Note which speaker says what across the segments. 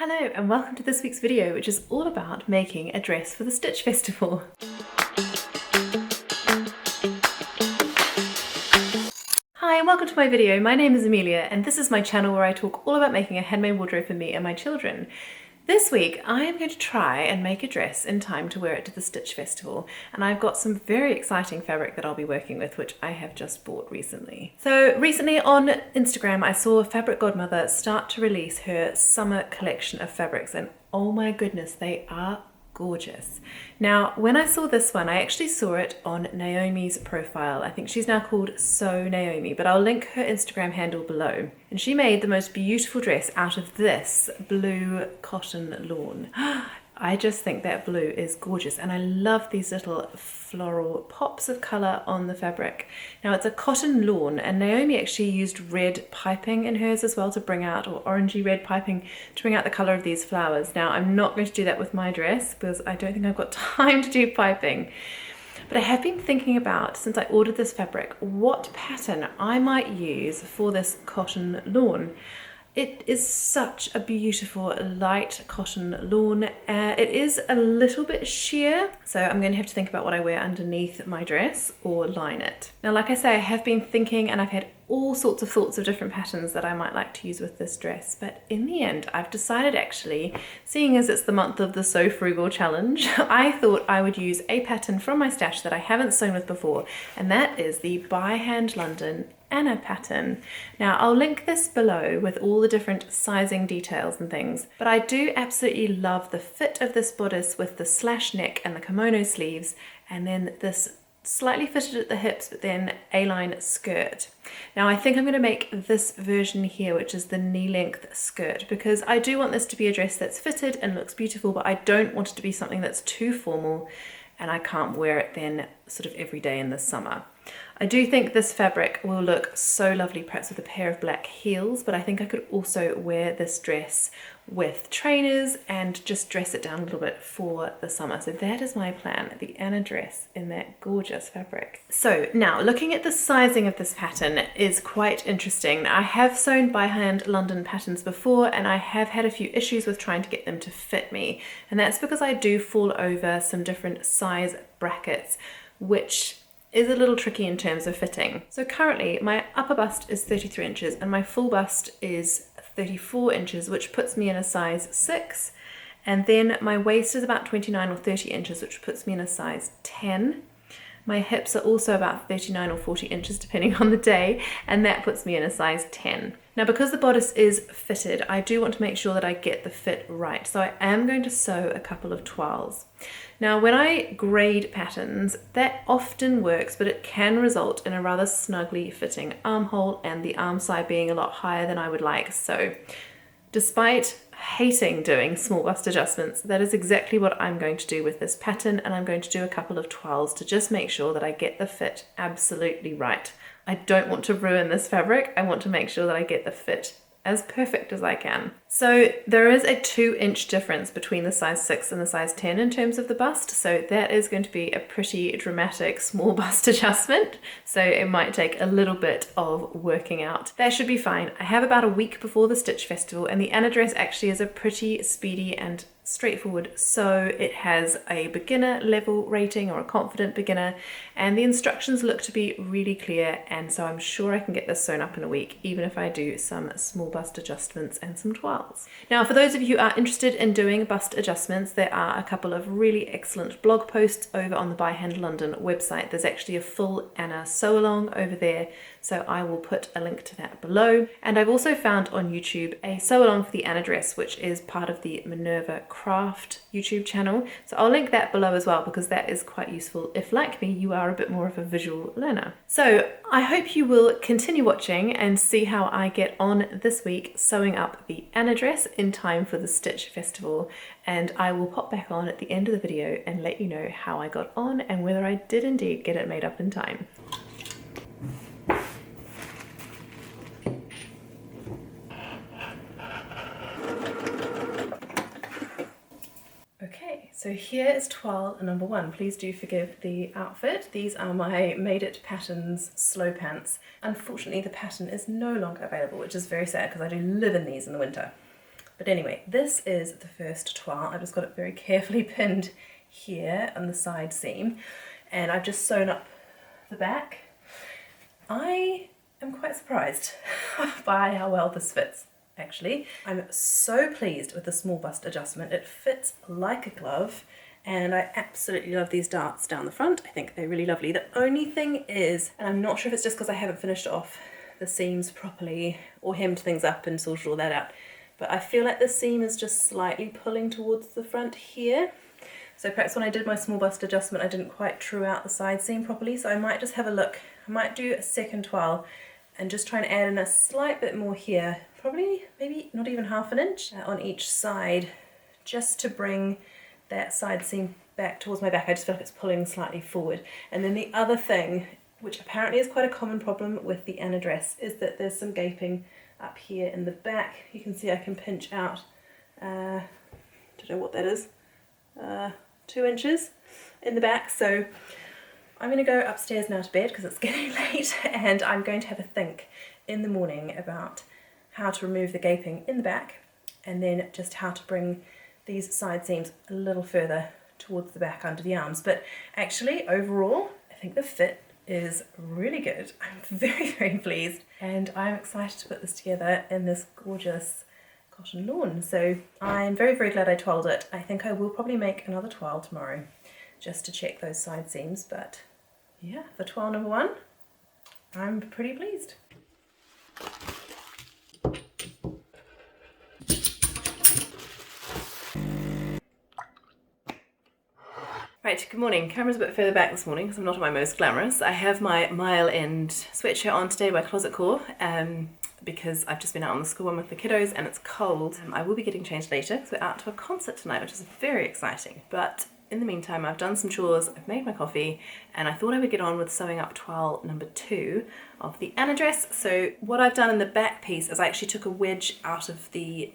Speaker 1: Hello and welcome to this week's video, which is all about making a dress for the Stitch Festival. Hi and welcome to my video. My name is Amelia and this is my channel where I talk all about making a handmade wardrobe for me and my children. This week I am going to try and make a dress in time to wear it to the Stitch Festival, and I've got some very exciting fabric that I'll be working with, which I have just bought recently. So recently on Instagram I saw Fabric Godmother start to release her summer collection of fabrics, and oh my goodness, they are gorgeous. Now when I saw this one, I actually saw it on Naomi's profile. I think she's now called So Naomi, but I'll link her Instagram handle below. And she made the most beautiful dress out of this blue cotton lawn. I just think that blue is gorgeous, and I love these little floral pops of colour on the fabric. Now it's a cotton lawn, and Naomi actually used red piping in hers as well to bring out, or orangey red piping to bring out the colour of these flowers. Now I'm not going to do that with my dress because I don't think I've got time to do piping. But I have been thinking about, since I ordered this fabric, what pattern I might use for this cotton lawn. It is such a beautiful light cotton lawn. It is a little bit sheer, so I'm going to have to think about what I wear underneath my dress or line it. Now, like I say, I have been thinking and I've had all sorts of thoughts of different patterns that I might like to use with this dress, but in the end I've decided, actually, seeing as it's the month of the Sew Frugal challenge, I thought I would use a pattern from my stash that I haven't sewn with before, and that is the By Hand London Anna pattern. Now I'll link this below with all the different sizing details and things, but I do absolutely love the fit of this bodice with the slash neck and the kimono sleeves, and then this slightly fitted at the hips but then A-line skirt. Now I think I'm going to make this version here, which is the knee-length skirt, because I do want this to be a dress that's fitted and looks beautiful, but I don't want it to be something that's too formal and I can't wear it then sort of every day in the summer. I do think this fabric will look so lovely perhaps with a pair of black heels, but I think I could also wear this dress with trainers and just dress it down a little bit for the summer. So that is my plan, the Anna dress in that gorgeous fabric. So now looking at the sizing of this pattern is quite interesting. I have sewn by hand London patterns before and I have had a few issues with trying to get them to fit me, and that's because I do fall over some different size brackets, which is a little tricky in terms of fitting. So currently my upper bust is 33 inches and my full bust is 34 inches, which puts me in a size 6. And then my waist is about 29 or 30 inches, which puts me in a size 10. My hips are also about 39 or 40 inches depending on the day, and that puts me in a size 10. Now because the bodice is fitted, I do want to make sure that I get the fit right, so I am going to sew a couple of toiles. Now when I grade patterns, that often works, but it can result in a rather snugly fitting armhole and the arm side being a lot higher than I would like. So despite hating doing small bust adjustments, that is exactly what I'm going to do with this pattern, and I'm going to do a couple of toiles to just make sure that I get the fit absolutely right. I don't want to ruin this fabric. I want to make sure that I get the fit as perfect as I can. So there is a 2-inch difference between the size 6 and the size 10 in terms of the bust, so that is going to be a pretty dramatic small bust adjustment, so it might take a little bit of working out. That should be fine. I have about a week before the Stitch Festival, and the Anna dress actually is a pretty speedy and straightforward sew. It has a beginner level rating, or a confident beginner, and the instructions look to be really clear, and so I'm sure I can get this sewn up in a week, even if I do some small bust adjustments and some toiles. Now for those of you who are interested in doing bust adjustments, there are a couple of really excellent blog posts over on the By Hand London website. There's actually a full Anna sew along over there, so I will put a link to that below. And I've also found on YouTube a sew along for the Anna dress, which is part of the Minerva Craft YouTube channel, so I'll link that below as well, because that is quite useful if, like me, you are a bit more of a visual learner. So I hope you will continue watching and see how I get on this week sewing up the Anna dress in time for the Stitch Festival, and I will pop back on at the end of the video and let you know how I got on and whether I did indeed get it made up in time. Okay, so here is toile number 1. Please do forgive the outfit. These are my Made It Patterns slow pants. Unfortunately, the pattern is no longer available, which is very sad because I do live in these in the winter. But anyway, this is the first toile. I've just got it very carefully pinned here on the side seam, and I've just sewn up the back. I am quite surprised by how well this fits, actually. I'm so pleased with the small bust adjustment. It fits like a glove, and I absolutely love these darts down the front. I think they're really lovely. The only thing is, and I'm not sure if it's just because I haven't finished off the seams properly or hemmed things up and sorted all that out, but I feel like the seam is just slightly pulling towards the front here. So perhaps when I did my small bust adjustment, I didn't quite true out the side seam properly, so I might just have a look. I might do a second toile and just try and add in a slight bit more here, probably maybe not even ½ inch on each side, just to bring that side seam back towards my back. I just feel like it's pulling slightly forward. And then the other thing, which apparently is quite a common problem with the Anna dress, is that there's some gaping up here in the back. You can see I can pinch out, don't know what that is, 2 inches in the back. So I'm going to go upstairs now to bed because it's getting late, and I'm going to have a think in the morning about how to remove the gaping in the back, and then just how to bring these side seams a little further towards the back under the arms. But actually, overall, I think the fit is really good. I'm very, very pleased, and I'm excited to put this together in this gorgeous cotton lawn. So I'm very, very glad I toiled it. I think I will probably make another toile tomorrow just to check those side seams, but yeah, for toile number 1, I'm pretty pleased. Right, good morning. Camera's a bit further back this morning because I'm not at my most glamorous. I have my mile end sweatshirt on today by Closet Core because I've just been out on the school run with the kiddos and it's cold. I will be getting changed later because we're out to a concert tonight, which is very exciting. But in the meantime, I've done some chores, I've made my coffee, and I thought I would get on with sewing up toile number 2 of the Anna dress. So what I've done in the back piece is I actually took a wedge out of the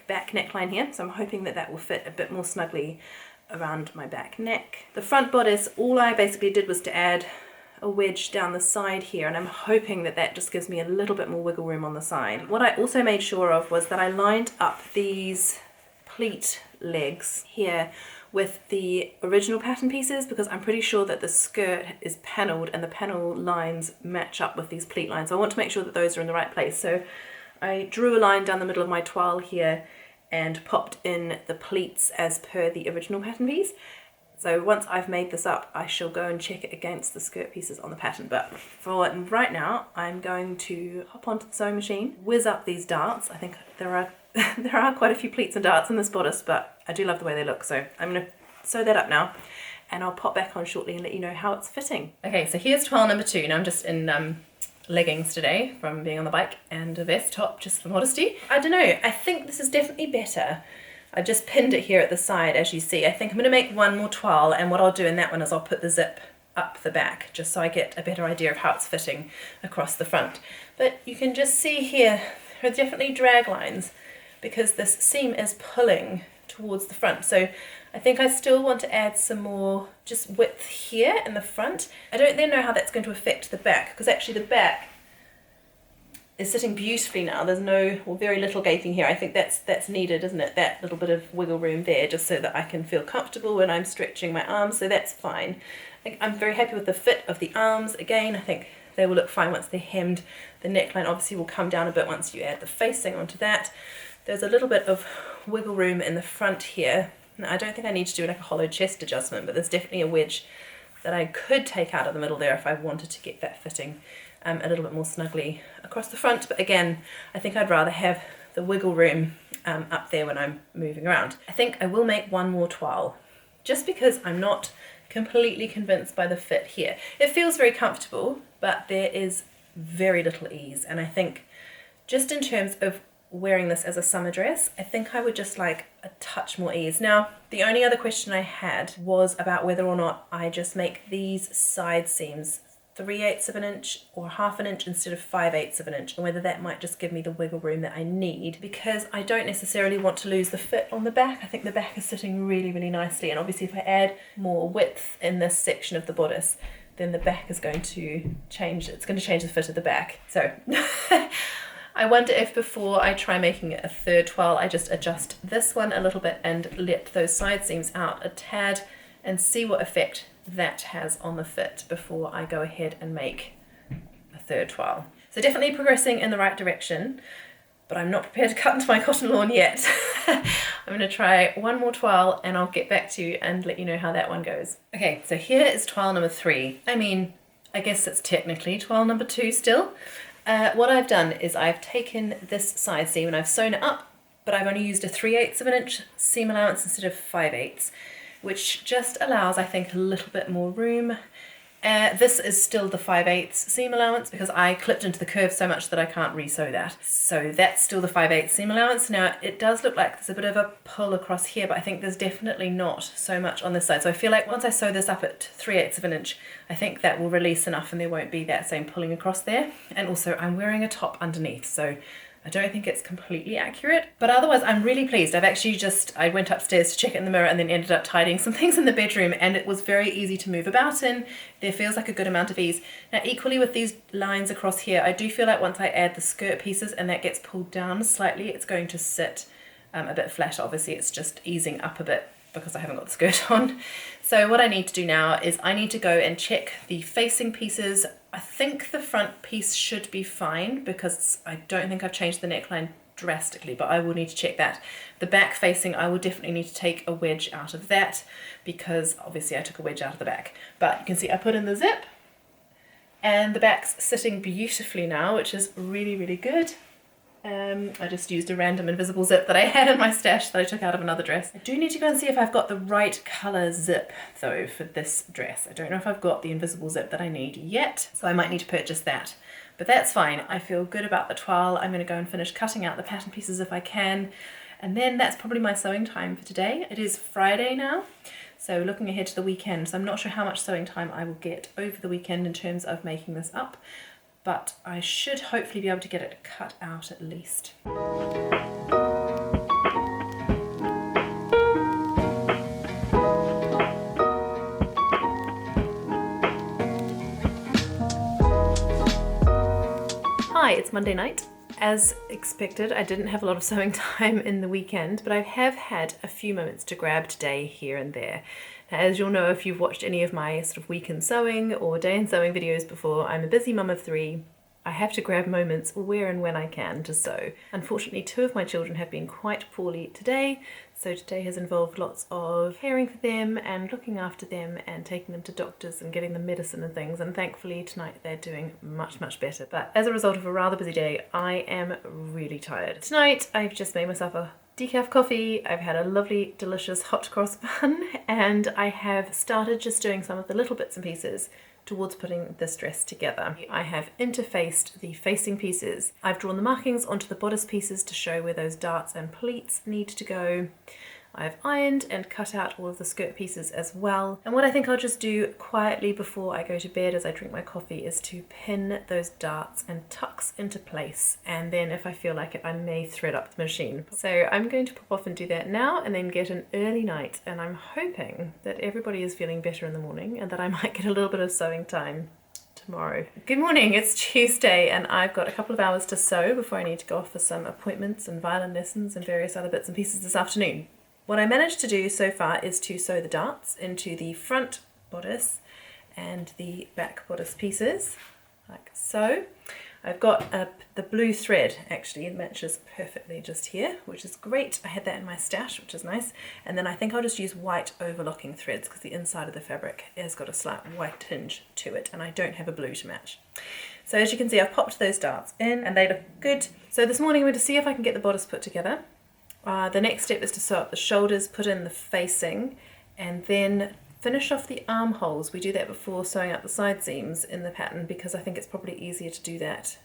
Speaker 1: back neckline here, so I'm hoping that that will fit a bit more snugly around my back neck. The front bodice, all I basically did was to add a wedge down the side here, and I'm hoping that that just gives me a little bit more wiggle room on the side. What I also made sure of was that I lined up these pleat legs here with the original pattern pieces, because I'm pretty sure that the skirt is panelled and the panel lines match up with these pleat lines. So I want to make sure that those are in the right place. So I drew a line down the middle of my toile here and popped in the pleats as per the original pattern piece. So once I've made this up, I shall go and check it against the skirt pieces on the pattern. But for right now, I'm going to hop onto the sewing machine, whiz up these darts. I think there are quite a few pleats and darts in this bodice, but I do love the way they look. So I'm going to sew that up now, and I'll pop back on shortly and let you know how it's fitting. Okay, so here's toile number 2. Now I'm just in leggings today from being on the bike and a vest top just for modesty. I don't know, I think this is definitely better. I just pinned it here at the side, as you see. I think I'm going to make one more toile, and what I'll do in that one is I'll put the zip up the back just so I get a better idea of how it's fitting across the front. But you can just see here, there are definitely drag lines because this seam is pulling towards the front. So I think I still want to add some more just width here in the front. I don't then know how that's going to affect the back, because actually the back is sitting beautifully now. There's no, or very little gaping here. I think that's needed, isn't it? That little bit of wiggle room there, just so that I can feel comfortable when I'm stretching my arms, so that's fine. I'm very happy with the fit of the arms. Again, I think they will look fine once they're hemmed. The neckline obviously will come down a bit once you add the facing onto that. There's a little bit of wiggle room in the front here. Now, I don't think I need to do like a hollow chest adjustment, but there's definitely a wedge that I could take out of the middle there if I wanted to get that fitting a little bit more snugly across the front. But again, I think I'd rather have the wiggle room up there when I'm moving around. I think I will make one more toile, just because I'm not completely convinced by the fit here. It feels very comfortable, but there is very little ease, and I think just in terms of wearing this as a summer dress, I think I would just like a touch more ease. Now, the only other question I had was about whether or not I just make these side seams 3/8 of an inch or ½ an inch instead of 5/8 of an inch, and whether that might just give me the wiggle room that I need, because I don't necessarily want to lose the fit on the back. I think the back is sitting really, really nicely, and obviously if I add more width in this section of the bodice, then the back is going to change. It's going to change the fit of the back. So I wonder if before I try making it a third toile, I just adjust this one a little bit and let those side seams out a tad and see what effect that has on the fit before I go ahead and make a third toile. So definitely progressing in the right direction, but I'm not prepared to cut into my cotton lawn yet. I'm going to try one more toile and I'll get back to you and let you know how that one goes. Okay, so here is toile number 3. I mean, I guess it's technically toile number 2 still. What I've done is I've taken this side seam and I've sewn it up, but I've only used a 3/8 of an inch seam allowance instead of 5/8, which just allows, I think, a little bit more room. This is still the 5/8 seam allowance because I clipped into the curve so much that I can't re-sew that. So that's still the 5/8 seam allowance. Now it does look like there's a bit of a pull across here, but I think there's definitely not so much on this side. So I feel like once I sew this up at 3/8 of an inch, I think that will release enough and there won't be that same pulling across there. And also I'm wearing a top underneath, so I don't think it's completely accurate, but otherwise I'm really pleased. I went upstairs to check it in the mirror and then ended up tidying some things in the bedroom, and it was very easy to move about in. There feels like a good amount of ease. Now equally with these lines across here, I do feel like once I add the skirt pieces and that gets pulled down slightly, it's going to sit a bit flat. Obviously it's just easing up a bit because I haven't got the skirt on. So what I need to do now is I need to go and check the facing pieces. I think the front piece should be fine because I don't think I've changed the neckline drastically, but I will need to check that. The back facing, I will definitely need to take a wedge out of that because obviously I took a wedge out of the back. But you can see I put in the zip and the back's sitting beautifully now, which is really, really good. I just used a random invisible zip that I had in my stash that I took out of another dress. I do need to go and see if I've got the right colour zip though for this dress. I don't know if I've got the invisible zip that I need yet, so I might need to purchase that. But that's fine. I feel good about the toile. I'm going to go and finish cutting out the pattern pieces if I can. And then that's probably my sewing time for today. It is Friday now, so looking ahead to the weekend. So I'm not sure how much sewing time I will get over the weekend in terms of making this up, but I should hopefully be able to get it cut out at least. Hi, it's Monday night. As expected, I didn't have a lot of sewing time in the weekend, but I have had a few moments to grab today here and there. Now, as you'll know if you've watched any of my sort of weekend sewing or day in sewing videos before, I'm a busy mum of 3. I have to grab moments where and when I can to sew. Unfortunately, 2 of my children have been quite poorly today, so today has involved lots of caring for them and looking after them and taking them to doctors and getting them medicine and things, and thankfully tonight they're doing much, much better. But as a result of a rather busy day, I am really tired. Tonight I've just made myself a decaf coffee, I've had a lovely delicious hot cross bun, and I have started just doing some of the little bits and pieces towards putting this dress together. I have interfaced the facing pieces. I've drawn the markings onto the bodice pieces to show where those darts and pleats need to go. I've ironed and cut out all of the skirt pieces as well. And what I think I'll just do quietly before I go to bed as I drink my coffee is to pin those darts and tucks into place. And then if I feel like it, I may thread up the machine. So I'm going to pop off and do that now and then get an early night. And I'm hoping that everybody is feeling better in the morning and that I might get a little bit of sewing time tomorrow. Good morning, it's Tuesday and I've got a couple of hours to sew before I need to go off for some appointments and violin lessons and various other bits and pieces this afternoon. What I managed to do so far is to sew the darts into the front bodice and the back bodice pieces, like so. I've got the blue thread, actually, it matches perfectly just here, which is great. I had that in my stash, which is nice. And then I think I'll just use white overlocking threads because the inside of the fabric has got a slight white tinge to it and I don't have a blue to match. So as you can see, I've popped those darts in and they look good. So this morning I'm going to see if I can get the bodice put together. The next step is to sew up the shoulders, put in the facing, and then finish off the armholes. We do that before sewing up the side seams in the pattern because I think it's probably easier to do that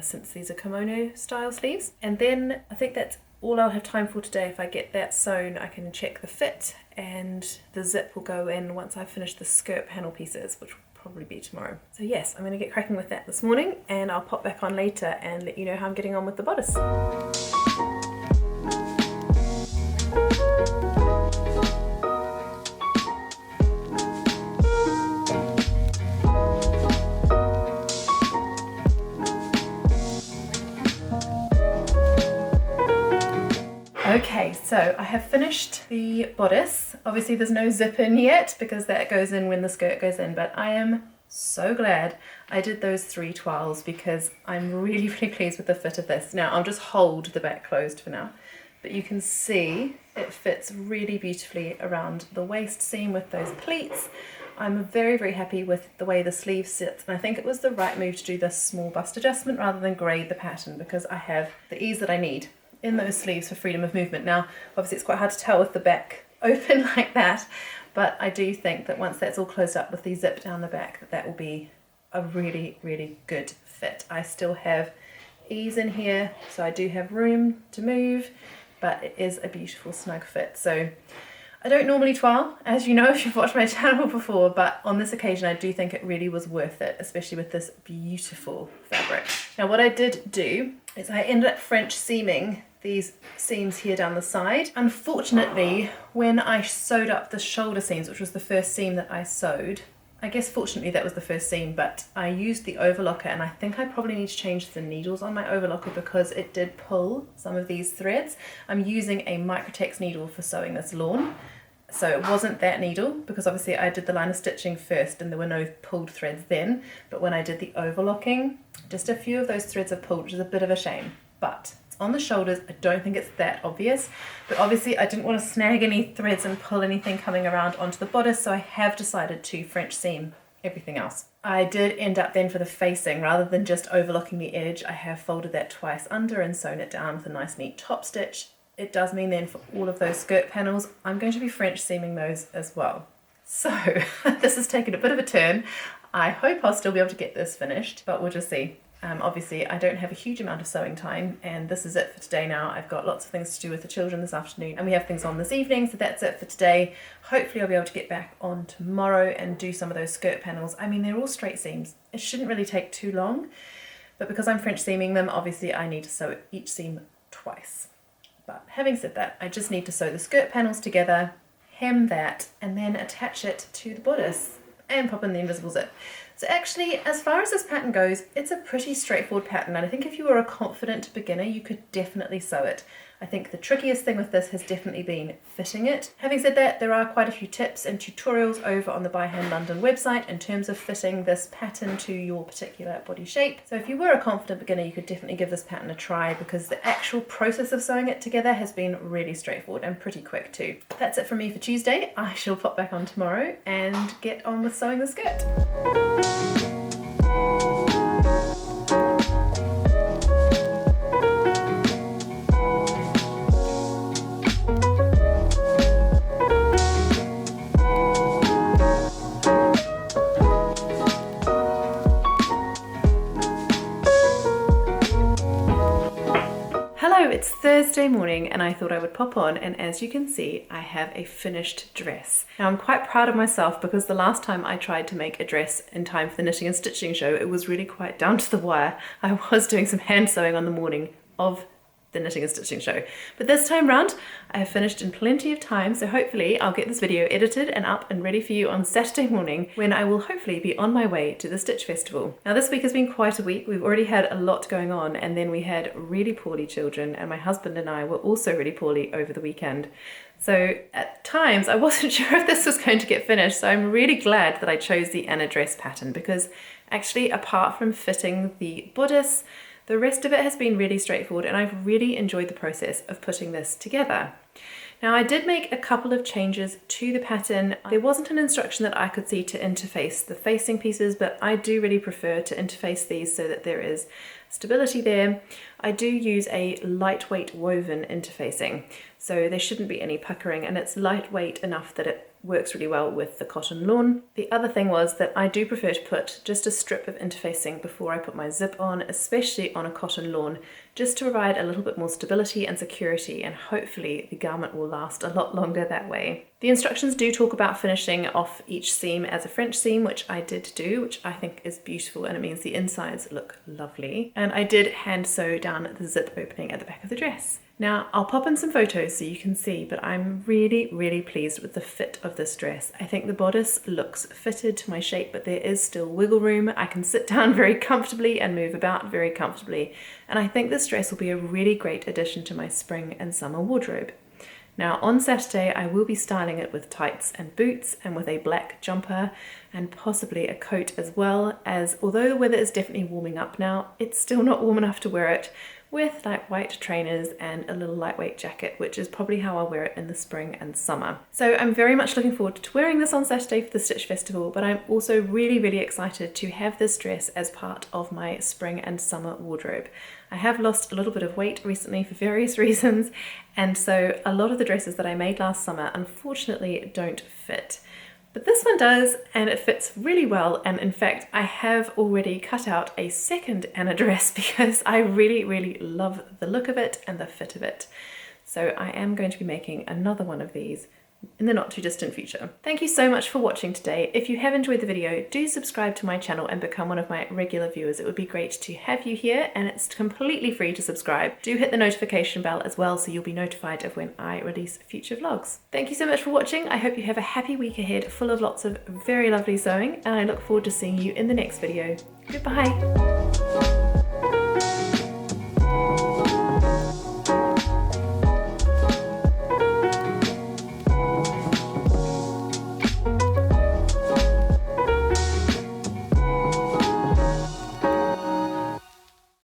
Speaker 1: since these are kimono style sleeves. And then I think that's all I'll have time for today. If I get that sewn, I can check the fit and the zip will go in once I finish the skirt panel pieces, which will probably be tomorrow. So yes, I'm going to get cracking with that this morning and I'll pop back on later and let you know how I'm getting on with the bodice. So I have finished the bodice. Obviously there's no zip in yet because that goes in when the skirt goes in, but I am so glad I did those 3 toiles because I'm really pleased with the fit of this. Now I'll just hold the back closed for now, but you can see it fits really beautifully around the waist seam with those pleats. I'm very happy with the way the sleeve sits, and I think it was the right move to do this small bust adjustment rather than grade the pattern because I have the ease that I need in those sleeves for freedom of movement. Now obviously it's quite hard to tell with the back open like that, but I do think that once that's all closed up with the zip down the back, that will be a really good fit. I still have ease in here, so I do have room to move, but it is a beautiful snug fit. So I don't normally toile, as you know if you've watched my channel before, but on this occasion I do think it really was worth it, especially with this beautiful fabric. Now what I did do is I ended up French seaming these seams here down the side. Unfortunately, when I sewed up the shoulder seams, which was the first seam that I sewed, I guess fortunately that was the first seam, but I used the overlocker, and I think I probably need to change the needles on my overlocker because it did pull some of these threads. I'm using a Microtex needle for sewing this lawn, so it wasn't that needle because obviously I did the line of stitching first and there were no pulled threads then, but when I did the overlocking, just a few of those threads have pulled, which is a bit of a shame, but on the shoulders I don't think it's that obvious, but obviously I didn't want to snag any threads and pull anything coming around onto the bodice, so I have decided to French seam everything else. I did end up then for the facing, rather than just overlocking the edge, I have folded that twice under and sewn it down with a nice neat top stitch. It does mean then for all of those skirt panels I'm going to be French seaming those as well. So this has taken a bit of a turn. I hope I'll still be able to get this finished, but we'll just see. Obviously I don't have a huge amount of sewing time, and this is it for today now. I've got lots of things to do with the children this afternoon, and we have things on this evening, so that's it for today. Hopefully I'll be able to get back on tomorrow and do some of those skirt panels. I mean, they're all straight seams. It shouldn't really take too long, but because I'm French seaming them, obviously I need to sew each seam twice. But having said that, I just need to sew the skirt panels together, hem that, and then attach it to the bodice and pop in the invisible zip. So actually, as far as this pattern goes, it's a pretty straightforward pattern, and I think if you were a confident beginner, you could definitely sew it. I think the trickiest thing with this has definitely been fitting it. Having said that, there are quite a few tips and tutorials over on the By Hand London website in terms of fitting this pattern to your particular body shape. So if you were a confident beginner, you could definitely give this pattern a try because the actual process of sewing it together has been really straightforward and pretty quick too. That's it from me for Tuesday. I shall pop back on tomorrow and get on with sewing the skirt. It's Thursday morning and I thought I would pop on, and as you can see I have a finished dress. Now I'm quite proud of myself because the last time I tried to make a dress in time for the knitting and stitching show, it was really quite down to the wire. I was doing some hand sewing on the morning of the knitting and stitching show, but this time round I have finished in plenty of time, so hopefully I'll get this video edited and up and ready for you on Saturday morning when I will hopefully be on my way to the Stitch Festival. Now this week has been quite a week. We've already had a lot going on, and then we had really poorly children, and my husband and I were also really poorly over the weekend. So at times I wasn't sure if this was going to get finished, so I'm really glad that I chose the Anna dress pattern because actually apart from fitting the bodice, the rest of it has been really straightforward, and I've really enjoyed the process of putting this together. Now I did make a couple of changes to the pattern. There wasn't an instruction that I could see to interface the facing pieces, but I do really prefer to interface these so that there is stability there. I do use a lightweight woven interfacing, so there shouldn't be any puckering, and it's lightweight enough that it works really well with the cotton lawn. The other thing was that I do prefer to put just a strip of interfacing before I put my zip on, especially on a cotton lawn, just to provide a little bit more stability and security, and hopefully the garment will last a lot longer that way. The instructions do talk about finishing off each seam as a French seam, which I did do, which I think is beautiful, and it means the insides look lovely. And I did hand sew down the zip opening at the back of the dress. Now I'll pop in some photos so you can see, but I'm really pleased with the fit of this dress. I think the bodice looks fitted to my shape, but there is still wiggle room. I can sit down very comfortably and move about very comfortably, and I think this dress will be a really great addition to my spring and summer wardrobe. Now on Saturday I will be styling it with tights and boots and with a black jumper and possibly a coat as well, as although the weather is definitely warming up now, it's still not warm enough to wear it with like white trainers and a little lightweight jacket, which is probably how I'll wear it in the spring and summer. So I'm very much looking forward to wearing this on Saturday for the Stitch Festival, but I'm also really excited to have this dress as part of my spring and summer wardrobe. I have lost a little bit of weight recently for various reasons, and so a lot of the dresses that I made last summer unfortunately don't fit. But this one does, and it fits really well, and in fact I have already cut out a second Anna dress because I really love the look of it and the fit of it. So I am going to be making another one of these in the not too distant future. Thank you so much for watching today. If you have enjoyed the video, do subscribe to my channel and become one of my regular viewers. It would be great to have you here, and it's completely free to subscribe. Do hit the notification bell as well so you'll be notified of when I release future vlogs. Thank you so much for watching. I hope you have a happy week ahead full of lots of very lovely sewing, and I look forward to seeing you in the next video. Goodbye!